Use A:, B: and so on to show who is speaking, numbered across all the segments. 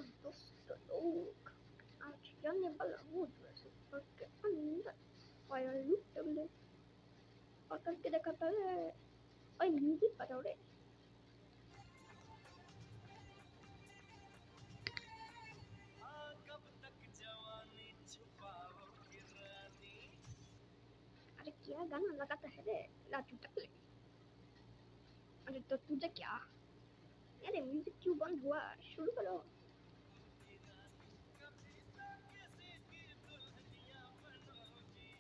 A: दोस्तों लोग, आज जाने वाला हूँ सुपर के अंदर फायर लूट ले और करके देखा पहले और म्यूजिक बजाओ रे।
B: कब तक जवानी छुपाओगी रानी।
A: अरे क्या गाना लगाता है रे लाचू टकले। अरे तो तुझे क्या, अरे म्यूजिक क्यों बंद हुआ, शुरू करो।
B: कभी तो किसी की दुल्हनिया बनोगी,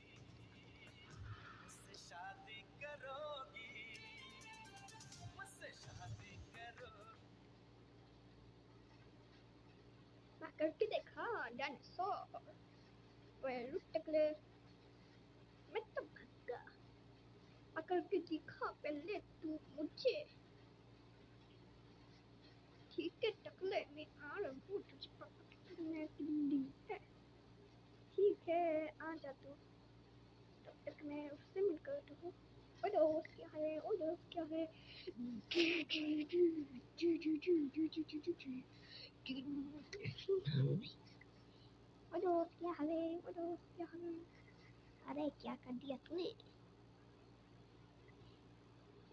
B: मुझसे शादी करोगी, मुझसे शादी करोगी।
A: मैं करके देखा डायनासोर फायर लूट टकले, मैं तो भागा। मैं करके दिखा पहले तू मुझे, ठीक है टकले मैं आ रहा हूँ तुझे पकड़ने के लिए। ठीक है आ जा तू, तब तक मैं उससे मिलकर आता हूँ। ओ दोस्त क्या है, ओ दोस्त क्या है। ओ दोस्त क्या हाल है, ओ दोस्त क्या हाल है। अरे क्या कर दिया तूने,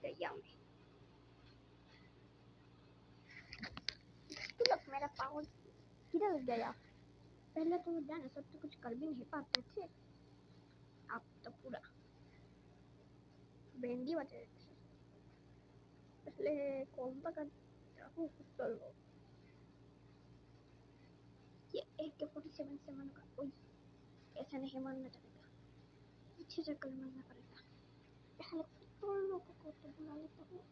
A: गया मैं। तू लोग मेरा पावर किधर गया। पहले तो जाने सब तो कुछ कर भी नहीं पाते थे, अब तो पूरा बैंडी बजे। पहले कौन पकड़ता हूँ कुत्ता लोग। ये AK-47 से मन का कोई ऐसा नहीं मानना चलेगा, पीछे से कल मानना पड़ेगा। पहले कुत्तों लोगों को तो बुला लेता हूँ।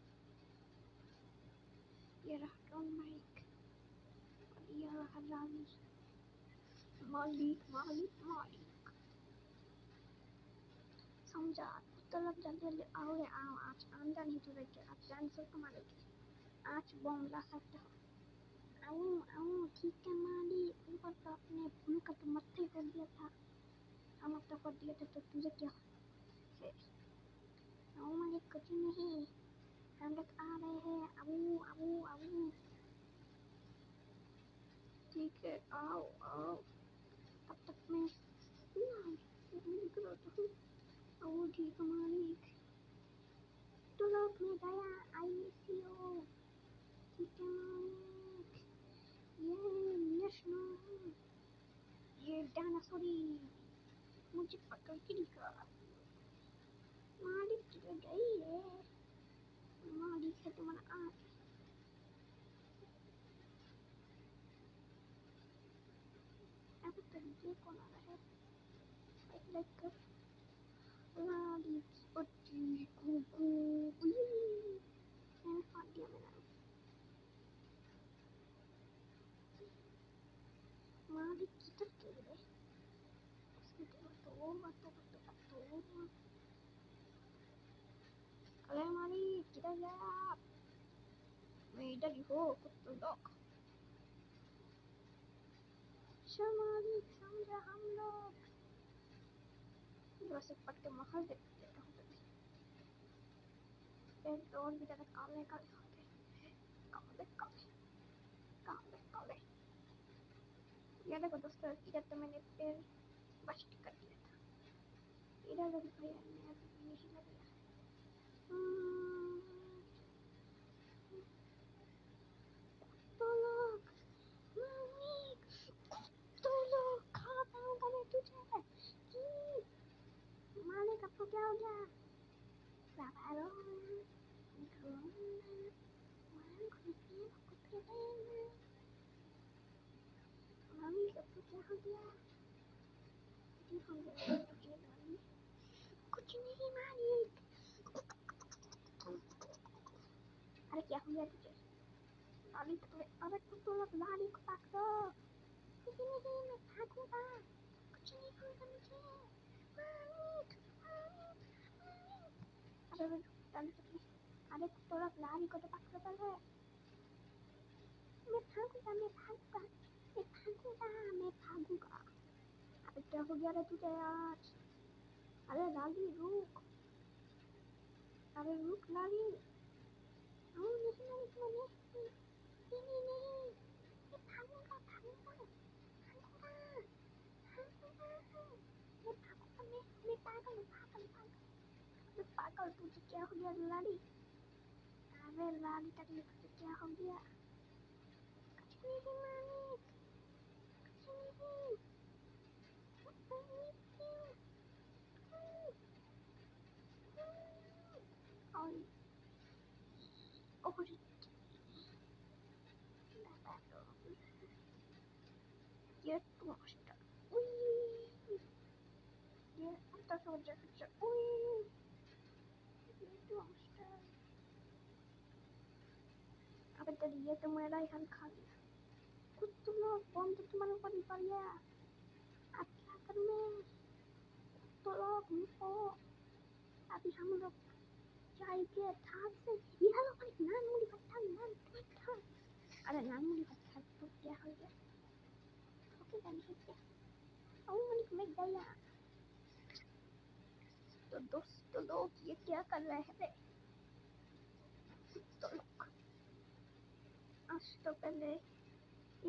A: ये रहा डॉन माइक और ये रहा रानी। मालिक मालिक मालिक समझा। कुत्ता लोग जल्दी जल्दी आओ रे आओ, आज आंदा नहीं तो रह गया, आज जान से मारेगी, आज बॉम्ब ला सकते हो। आओ आओ ठीक है मालिक, ऊपर तो अपने फूल का तो मत्थे कर दिया था, हम तो कर दिया था तो तुझे क्या है। आओ मालिक कुछ नहीं, हम लोग आ रहे हैं, आओ आओ आओ। ठीक है आओ आओ, तब तक मैं निकलता हूँ। आओ ठीक है मालिक, तो लोग मैं गया, आई मिस यू। ठीक है मालिक, ये नेशनो, ये डायनासोरी मुझे पकड़ के दिखा। मालिक किधर गई है, मालिक है तुम्हारा आज। अब तो ये कौन आ रहा है, लाइक मालिक पट्टी कुकू। मैंने फाड़ दिया मैंने। मालिक किधर गई है, उसने तो अरे मालिक किधर गया आप, मैं इधर ही हो कुत्ते लोग। अच्छा मालिक समझा हम लोग, वैसे पट के मखल देता हूँ तुझे। एक और भी ज्यादा काले काले होते, काले काले काले काले। ये देखो दोस्तों, इधर तो मैंने पैर बस्ट कर दिया था, इधर देखो भैया मैं अभी नहीं लग गया। तो लोग मालिक, तो लोग खा पाऊंगा मैं तुझे कि मालिक। आपको क्या हो गया, मालिक आपको क्या हो गया, कुछ नहीं मालिक। अरे क्या हो गया तुझे मालिक, अरे कुत्तों लोग लाली को पकड़ो। नहीं नहीं मैं भागूंगा, कुछ नहीं होगा मुझे मालिक मालिक मालिक। अरे अरे कुत्तों लोग लाली को तो पकड़ो पहले। मैं भागूंगा मैं भागूंगा मैं भागूंगा मैं भागूंगा। अरे क्या हो गया रे तुझे आज, अरे लाली रुक, अरे रुक लाली। नहीं नहीं नहीं नहीं नहीं नहीं, मैं भागूंगा पागल तुझे क्या हो गया लाड़ी? अरे लाड़ी टकली तुझे क्या हो गया? कुछ नहीं मालिक, कुछ नहीं। और ओह ये तू मस्त। उई ये आता सोचा सोचा उई ये तू मस्त। अबे तेरी ये तो मेरा ही हल खा लिया। कुछ तुम लोग बम तो तुम्हारे ऊपर ही पड़ गया। अब क्या करूँ? तो लोग मुझको अभी हम लोग जाएंगे ठाक से। ये हेलो भाई नान मुड़ी पट्टा नान पट्टा। अरे नान मुड़ी पट्टा तो क्या हो गया? ओके गाइस क्या? ओ मुड़ी में गया। तो दोस्तों लोग ये क्या कर रहे हैं? तो लोग आज तो पहले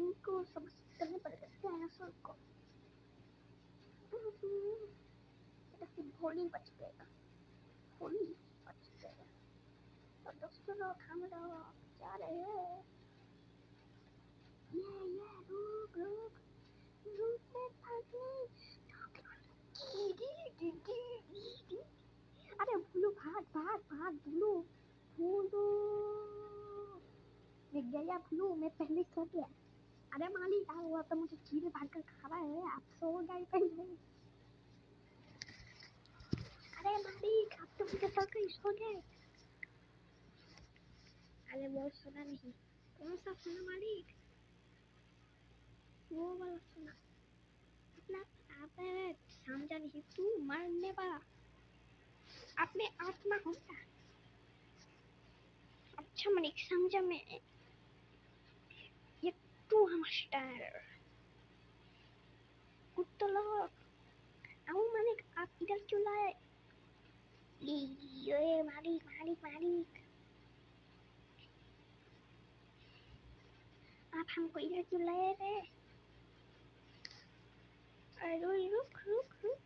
A: इनको सबसे करने पड़ेगा डायनासोर को। ये तो फिर भोली बच गएगा। भोली बच गएगा। तो दोस्तों लोग हम लोग जा रहे हैं। ये रुक रुक रुक मैं भागने। अरे भूलू भाग भाग भाग भूलू भूलू। मैं गया भूलू मैं पहले सो गया। अरे मालिक क्या हुआ तो मुझे चीरे भाग कर खा रहा है। आप सो गए पहले। अरे मालिक आप तो मुझे सो गए सो गए। अरे वो सुना नहीं। कौन सा सुना मालिक? वो वाला सुना। अपना आपने समझा नहीं तू मरने वाला। आपने आत्मा होता। अच्छा मालिक समझा मैं। ये तू हमस्टर कुत्ते लोग। आओ मालिक आप इधर क्यों लाए? ये मालिक मालिक मालिक आप हमको इधर क्यों लाए रे? अरे रुक रुक रुक।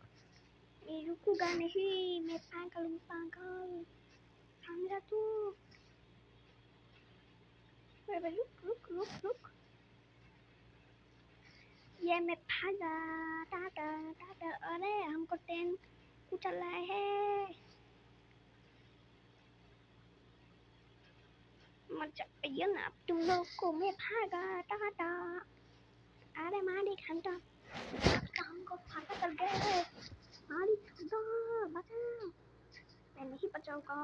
A: मैं रुकूंगा नहीं। मैं पागल हूँ पागल। समझा तू? अरे रुक रुक रुक रुक। ये मैं भागा। टाटा टाटा। अरे हमको ट्रेन कुचल रहा है। मर जाइए ना आप तुम लोग को। मैं भागा टाटा। अरे मालिक हम तो हमको फाका कर गए। मालिक दो बचाओ। मैं नहीं बचाऊंगा।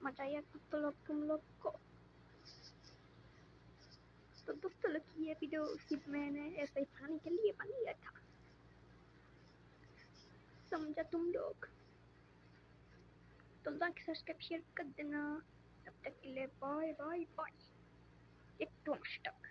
A: मचाइए कुत्ते लोग तुम लोग को। तो दोस्तों लोग ये वीडियो सिर्फ मैंने ऐसे ही पानी के लिए बनाया था। समझा तुम लोग? तो लाइक सब्सक्राइब शेयर कर देना। तब तक के लिए बाय बाय बाय। एक टू स्टॉक।